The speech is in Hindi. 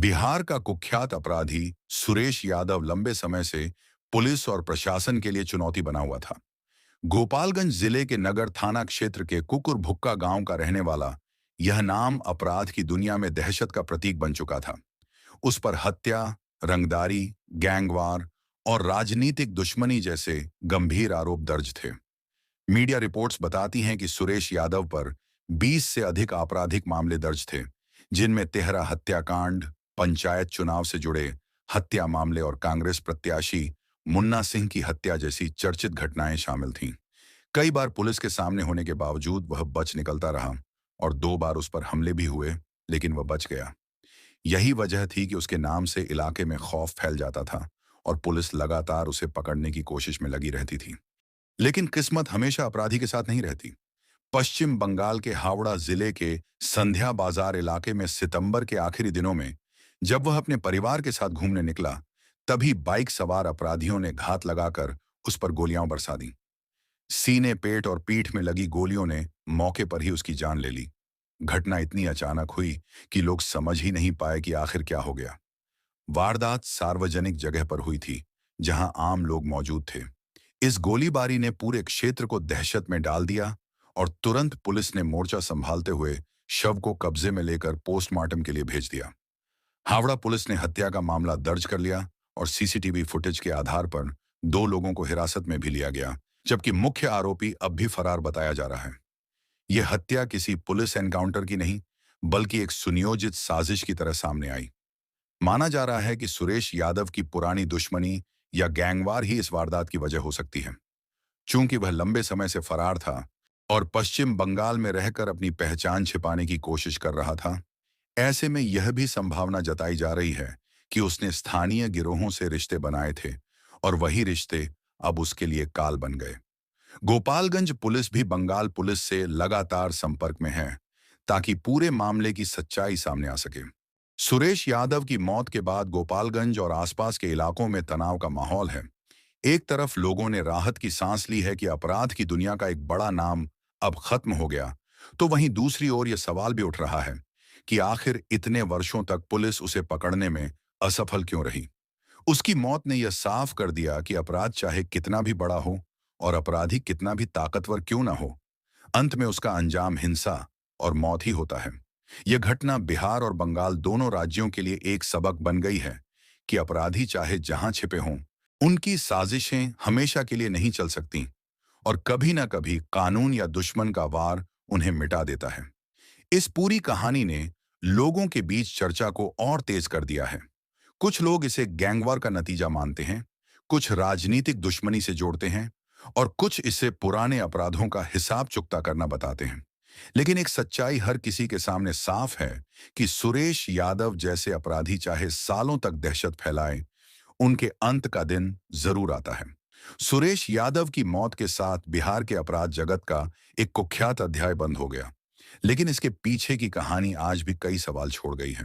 बिहार का कुख्यात अपराधी सुरेश यादव लंबे समय से पुलिस और प्रशासन के लिए चुनौती बना हुआ था। गोपालगंज जिले के नगर थाना क्षेत्र के कुकुर भुक्का गांव का रहने वाला यह नाम अपराध की दुनिया में दहशत का प्रतीक बन चुका था। उस पर हत्या, रंगदारी, गैंगवार और राजनीतिक दुश्मनी जैसे गंभीर आरोप दर्ज थे। मीडिया रिपोर्ट्स बताती हैं कि सुरेश यादव पर 20 से अधिक आपराधिक मामले दर्ज थे, जिनमें तेहरा हत्याकांड, पंचायत चुनाव से जुड़े हत्या मामले और कांग्रेस प्रत्याशी मुन्ना सिंह की हत्या जैसी चर्चित घटनाएं शामिल थीं। कई बार पुलिस के सामने होने के बावजूद वह बच निकलता रहा और 2 बार उस पर हमले भी हुए, लेकिन वह बच गया। यही वजह थी कि उसके नाम से इलाके में खौफ फैल जाता था और पुलिस लगातार उसे पकड़ने की कोशिश में लगी रहती थी। लेकिन किस्मत हमेशा अपराधी के साथ नहीं रहती। पश्चिम बंगाल के हावड़ा जिले के संध्या बाजार इलाके में सितंबर के आखिरी दिनों में जब वह अपने परिवार के साथ घूमने निकला, तभी बाइक सवार अपराधियों ने घात लगाकर उस पर गोलियां बरसा दी। सीने, पेट और पीठ में लगी गोलियों ने मौके पर ही उसकी जान ले ली। घटना इतनी अचानक हुई कि लोग समझ ही नहीं पाए कि आखिर क्या हो गया। वारदात सार्वजनिक जगह पर हुई थी, जहां आम लोग मौजूद थे। इस गोलीबारी ने पूरे क्षेत्र को दहशत में डाल दिया और तुरंत पुलिस ने मोर्चा संभालते हुए शव को कब्जे में लेकर पोस्टमार्टम के लिए भेज दिया। हावड़ा पुलिस ने हत्या का मामला दर्ज कर लिया और सीसीटीवी फुटेज के आधार पर 2 लोगों को हिरासत में भी लिया गया, जबकि मुख्य आरोपी अब भी फरार बताया जा रहा है। यह हत्या किसी पुलिस एनकाउंटर की नहीं, बल्कि एक सुनियोजित साजिश की तरह सामने आई। माना जा रहा है कि सुरेश यादव की पुरानी दुश्मनी या गैंगवार ही इस वारदात की वजह हो सकती है। चूंकि वह लंबे समय से फरार था और पश्चिम बंगाल में रहकर अपनी पहचान छिपाने की कोशिश कर रहा था, ऐसे में यह भी संभावना जताई जा रही है कि उसने स्थानीय गिरोहों से रिश्ते बनाए थे और वही रिश्ते अब उसके लिए काल बन गए। गोपालगंज पुलिस भी बंगाल पुलिस से लगातार संपर्क में है, ताकि पूरे मामले की सच्चाई सामने आ सके। सुरेश यादव की मौत के बाद गोपालगंज और आसपास के इलाकों में तनाव का माहौल है। एक तरफ लोगों ने राहत की सांस ली है कि अपराध की दुनिया का एक बड़ा नाम अब खत्म हो गया, तो वहीं दूसरी ओर यह सवाल भी उठ रहा है कि आखिर इतने वर्षों तक पुलिस उसे पकड़ने में असफल क्यों रही। उसकी मौत ने यह साफ कर दिया कि अपराध चाहे कितना भी बड़ा हो और अपराधी कितना भी ताकतवर क्यों ना हो, अंत में उसका अंजाम हिंसा और मौत ही होता है। यह घटना बिहार और बंगाल दोनों राज्यों के लिए एक सबक बन गई है कि अपराधी चाहे जहां छिपे हों, उनकी साजिशें हमेशा के लिए नहीं चल सकती और कभी ना कभी कानून या दुश्मन का वार उन्हें मिटा देता है। इस पूरी कहानी ने लोगों के बीच चर्चा को और तेज कर दिया है। कुछ लोग इसे गैंगवार का नतीजा मानते हैं, कुछ राजनीतिक दुश्मनी से जोड़ते हैं और कुछ इसे पुराने अपराधों का हिसाब चुकता करना बताते हैं। लेकिन एक सच्चाई हर किसी के सामने साफ है कि सुरेश यादव जैसे अपराधी चाहे सालों तक दहशत फैलाए, उनके अंत का दिन जरूर आता है। सुरेश यादव की मौत के साथ बिहार के अपराध जगत का एक कुख्यात अध्याय बंद हो गया, लेकिन इसके पीछे की कहानी आज भी कई सवाल छोड़ गई है।